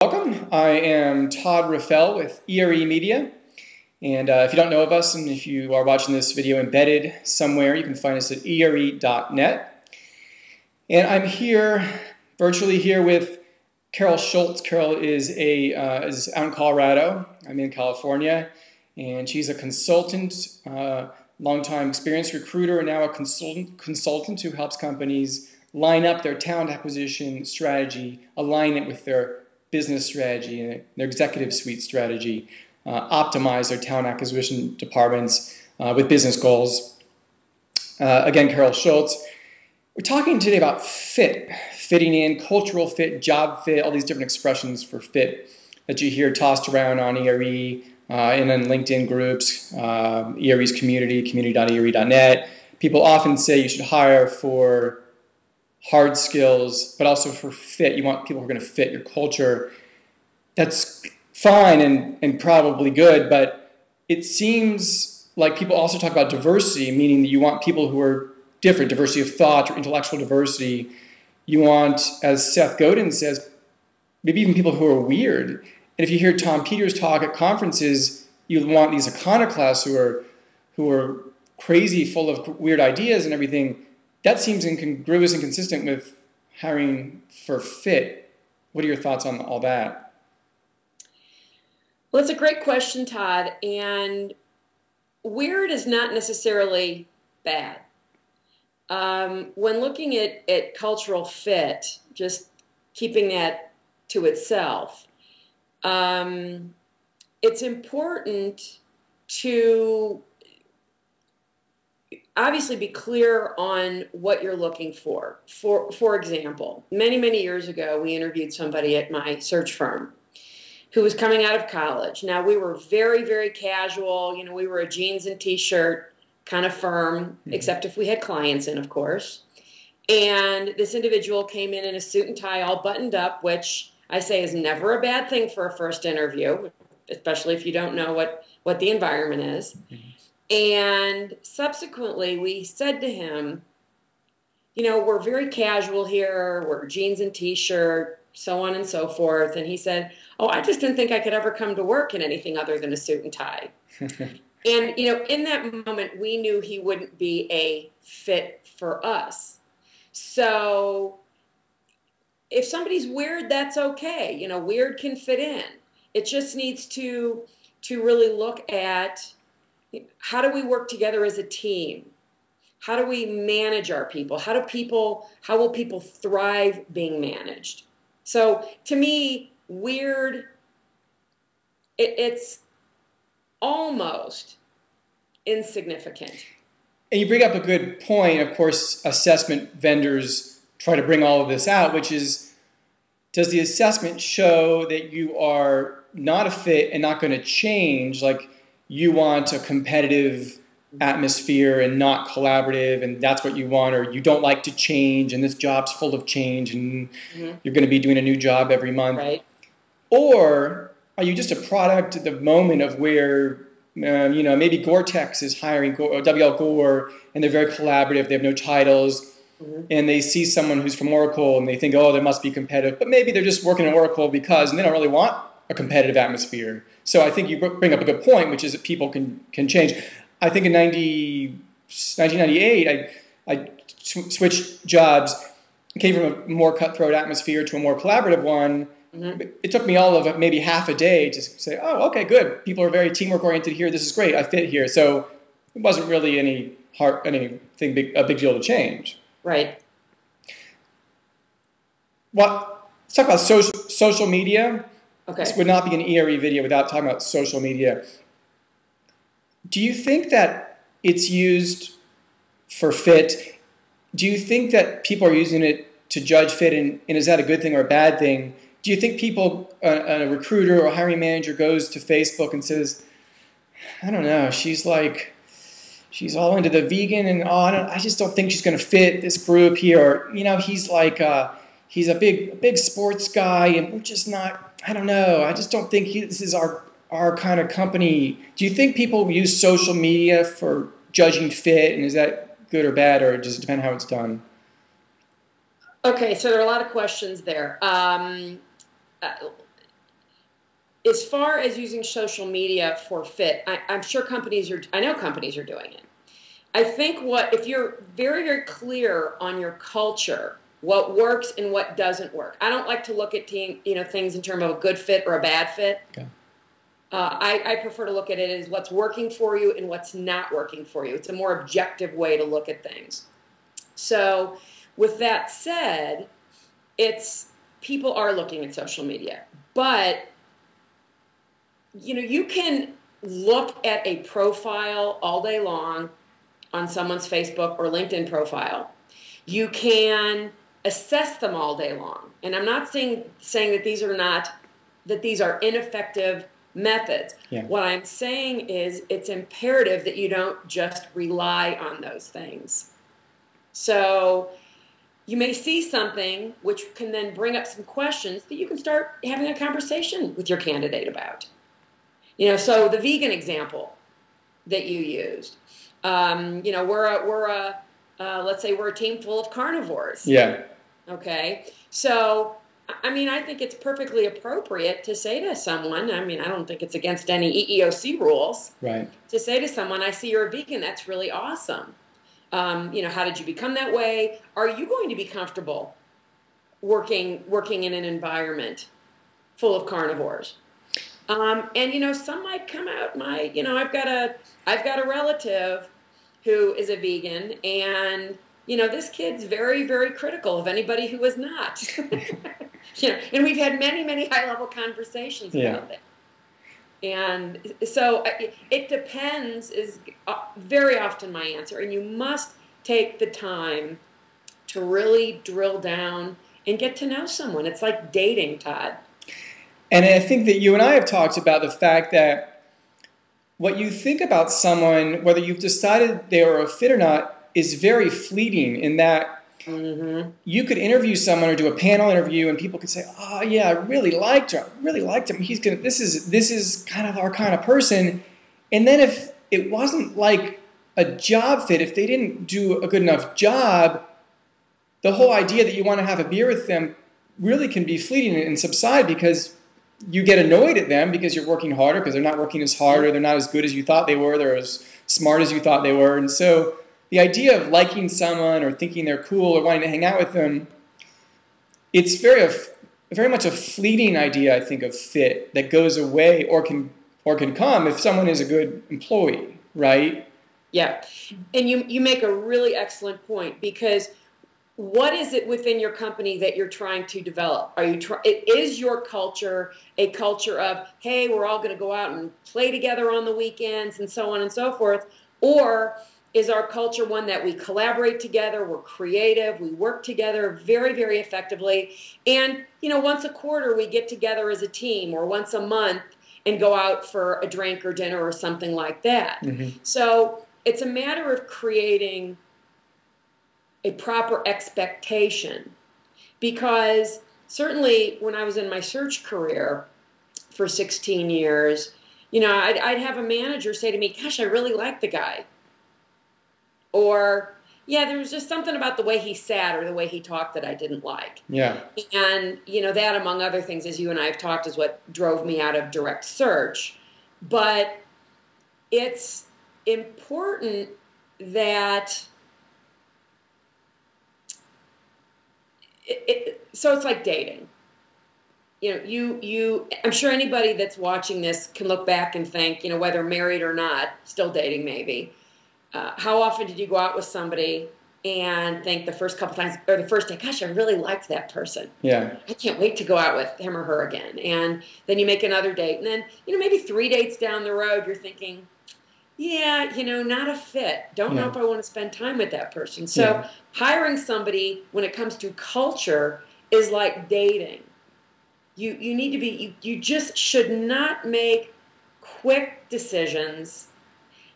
Welcome. I am Todd Raffel with ERE Media. And if you don't know of us, and if you are watching this video embedded somewhere, you can find us at ere.net. And I'm here, virtually here with Carol Schultz. Carol is out in Colorado. I'm in California. And she's a consultant, longtime experienced recruiter, and now a consultant who helps companies line up their talent acquisition strategy, align it with their business strategy and their executive suite strategy, optimize their talent acquisition departments with business goals. Again, Carol Schultz. We're talking today about fit, fitting in, cultural fit, job fit, all these different expressions for fit that you hear tossed around on ERE and in LinkedIn groups, ERE's community.ere.net. People often say you should hire for hard skills, but also for fit. You want people who are going to fit your culture. That's fine and probably good, but it seems like people also talk about diversity, meaning that you want people who are different, diversity of thought or intellectual diversity. You want, as Seth Godin says, maybe even people who are weird. And if you hear Tom Peters talk at conferences, you want these iconoclasts who are crazy, full of weird ideas and everything. That seems incongruous and consistent with hiring for fit. What are your thoughts on all that? Well, it's a great question, Todd. And weird is not necessarily bad. When looking at cultural fit, just keeping that to itself, it's important to obviously be clear on what you're looking for. For example, many years ago, we interviewed somebody at my search firm who was coming out of college. Now, we were very casual. You know, we were a jeans and T-shirt kind of firm, except if we had clients in, of course. And this individual came in a suit and tie, all buttoned up, which I say is never a bad thing for a first interview, especially if you don't know what the environment is. And subsequently, we said to him, you know, we're very casual here. We're jeans and T-shirt, so on and so forth. And he said, oh, I just didn't think I could ever come to work in anything other than a suit and tie. And, you know, in that moment, we knew he wouldn't be a fit for us. So if somebody's weird, that's okay. You know, weird can fit in. It just needs to really look at, how do we work together as a team? How do we manage our people? How will people thrive being managed? So to me, weird, it's almost insignificant. And you bring up a good point. Of course, assessment vendors try to bring all of this out, which is, does the assessment show that you are not a fit and not going to change? Like, you want a competitive atmosphere and not collaborative, and that's what you want, or you don't like to change, and this job's full of change, and you're going to be doing a new job every month. Right. Or are you just a product at the moment of where, you know, maybe Gore-Tex is hiring WL Gore, and they're very collaborative, they have no titles, and they see someone who's from Oracle, and they think, oh, they must be competitive, but maybe they're just working at Oracle because, and they don't really want a competitive atmosphere. So I think you bring up a good point, which is that people can change. I think in 1998, I switched jobs, came from a more cutthroat atmosphere to a more collaborative one. It took me all of maybe half a day to say, oh, okay, good. People are very teamwork oriented here. This is great. I fit here. So it wasn't really a big deal to change. Right. Let's talk about social media. Okay. This would not be an ERE video without talking about social media. Do you think that it's used for fit? Do you think that people are using it to judge fit, and is that a good thing or a bad thing? Do you think a recruiter or hiring manager goes to Facebook and says, I don't know, she's all into the vegan, and I just don't think she's going to fit this group here. Or, you know, he's a big sports guy, and we're just not. I don't know. I just don't think this is our kind of company. Do you think people use social media for judging fit, and is that good or bad, or does it depend how it's done? Okay, so there are a lot of questions there. as far as using social media for fit, I'm sure I know companies are doing it. I think if you're very, very clear on your culture, what works and what doesn't work. I don't like to look at things in terms of a good fit or a bad fit. Okay. I prefer to look at it as what's working for you and what's not working for you. It's a more objective way to look at things. So with that said, people are looking at social media, but you can look at a profile all day long on someone's Facebook or LinkedIn profile. You can assess them all day long. And I'm not saying that these are ineffective methods. Yeah. What I'm saying is it's imperative that you don't just rely on those things. So you may see something which can then bring up some questions that you can start having a conversation with your candidate about. So the vegan example that you used, let's say we're a team full of carnivores. Yeah. Okay. So, I think it's perfectly appropriate to say to someone, I don't think it's against any EEOC rules. Right. To say to someone, I see you're a vegan. That's really awesome. How did you become that way? Are you going to be comfortable working in an environment full of carnivores? Some might come out. I've got a relative who is a vegan, and this kid's very, very critical of anybody who is not. And we've had many, many high-level conversations about it. And so it depends is very often my answer, and you must take the time to really drill down and get to know someone. It's like dating, Todd. And I think that you and I have talked about the fact that what you think about someone, whether you've decided they are a fit or not, is very fleeting in that you could interview someone or do a panel interview and people could say, oh yeah, I really liked her. I really liked him. This is kind of our kind of person. And then if it wasn't like a job fit, if they didn't do a good enough job, the whole idea that you want to have a beer with them really can be fleeting and subside because you get annoyed at them because you're working harder, because they're not working as hard, or they're not as good as you thought they were, they're as smart as you thought they were. And so the idea of liking someone or thinking they're cool or wanting to hang out with them, it's very much a fleeting idea, I think, of fit that goes away or can come if someone is a good employee, right? Yeah. And you make a really excellent point, because what is it within your company that you're trying to develop? Is your culture a culture of, hey, we're all going to go out and play together on the weekends and so on and so forth? Or is our culture one that we collaborate together, we're creative, we work together very, very effectively, and once a quarter we get together as a team, or once a month and go out for a drink or dinner or something like that. So it's a matter of creating a proper expectation, because certainly when I was in my search career for 16 years, I'd have a manager say to me, gosh, I really like the guy. Or, yeah, there was just something about the way he sat or the way he talked that I didn't like. Yeah. And, that, among other things, as you and I have talked, is what drove me out of direct search. But it's important that so it's like dating. I'm sure anybody that's watching this can look back and think, whether married or not, still dating maybe. How often did you go out with somebody and think the first couple times, or the first day, gosh, I really liked that person. Yeah. I can't wait to go out with him or her again. And then you make another date. And then, maybe 3 dates down the road, you're thinking, yeah, not a fit. Don't know if I want to spend time with that person. So hiring somebody when it comes to culture is like dating. You need to be, you just should not make quick decisions.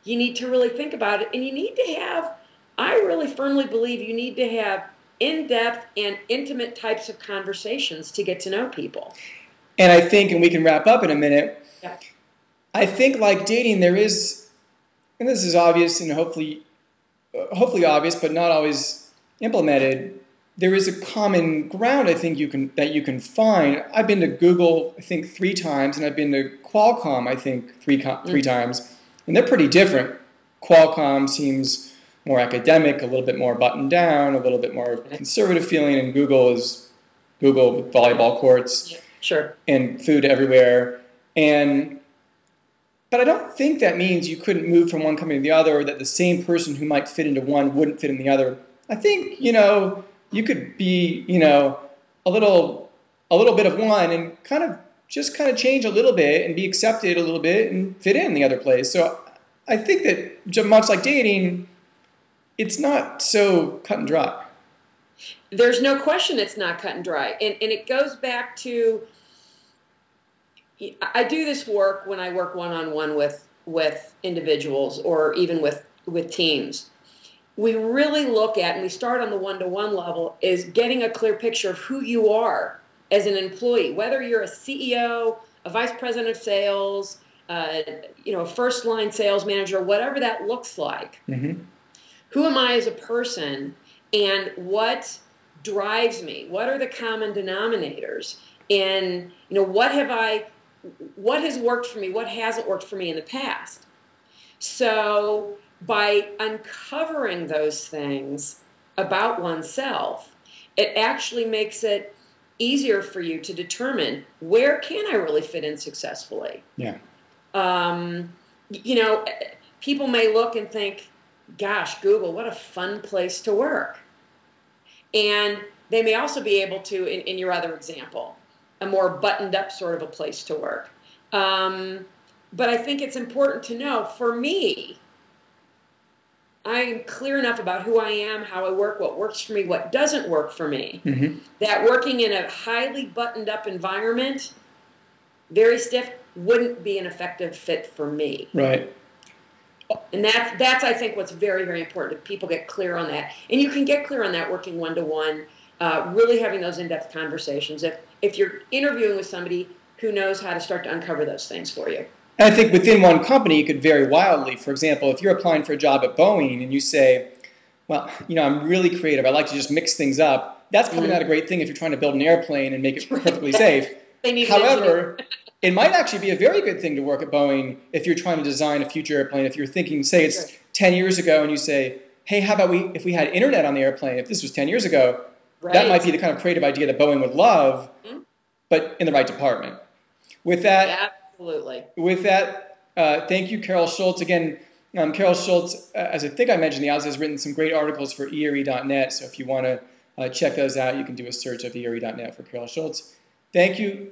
You need to really think about it. And you need to have, I really firmly believe you need to have in-depth and intimate types of conversations to get to know people. And I think, and we can wrap up in a minute, yeah. I think like dating, there is, and this is obvious and hopefully obvious, but not always implemented, there is a common ground I think that you can find. I've been to Google I think 3 times, and I've been to Qualcomm I think three times, and they're pretty different. Qualcomm seems more academic, a little bit more buttoned down, a little bit more conservative feeling, and Google is Google with volleyball courts, sure, and food everywhere. But I don't think that means you couldn't move from one company to the other, or that the same person who might fit into one wouldn't fit in the other. I think, you could be, a little bit of one and kind of change a little bit and be accepted a little bit and fit in the other place. So I think that much like dating, it's not so cut and dry. There's no question it's not cut and dry. And it goes back to, I do this work when I work one-on-one with individuals or even with teams. We really look at, and we start on the one-to-one level, is getting a clear picture of who you are as an employee, whether you're a CEO, a vice president of sales, a first-line sales manager, whatever that looks like. Mm-hmm. Who am I as a person, and what drives me? What are the common denominators? And what has worked for me? What hasn't worked for me in the past? So by uncovering those things about oneself, it actually makes it easier for you to determine, where can I really fit in successfully? Yeah. People may look and think, gosh, Google, what a fun place to work. And they may also be able to, in your other example, a more buttoned up sort of a place to work. But I think it's important to know, for me, I'm clear enough about who I am, how I work, what works for me, what doesn't work for me, mm-hmm. that working in a highly buttoned up environment, very stiff, wouldn't be an effective fit for me. Right. And that's I think what's very, very important, if people get clear on that. And you can get clear on that working one-to-one, really having those in-depth conversations if you're interviewing with somebody who knows how to start to uncover those things for you. And I think within one company, it could vary wildly. For example, if you're applying for a job at Boeing and you say, well, I'm really creative, I like to just mix things up, that's probably not a great thing if you're trying to build an airplane and make it perfectly safe. However, it might actually be a very good thing to work at Boeing if you're trying to design a future airplane. If you're thinking, say it's 10 years ago, and you say, hey, how about if we had internet on the airplane? If this was 10 years ago, that might be the kind of creative idea that Boeing would love, but in the right department. With that, absolutely. With that, thank you, Carol Schultz. Again, Carol Schultz, as I think I mentioned, has written some great articles for ERE.net. So if you want to check those out, you can do a search of ERE.net for Carol Schultz. Thank you.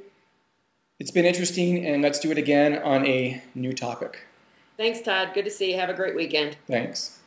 It's been interesting, and let's do it again on a new topic. Thanks, Todd. Good to see you. Have a great weekend. Thanks.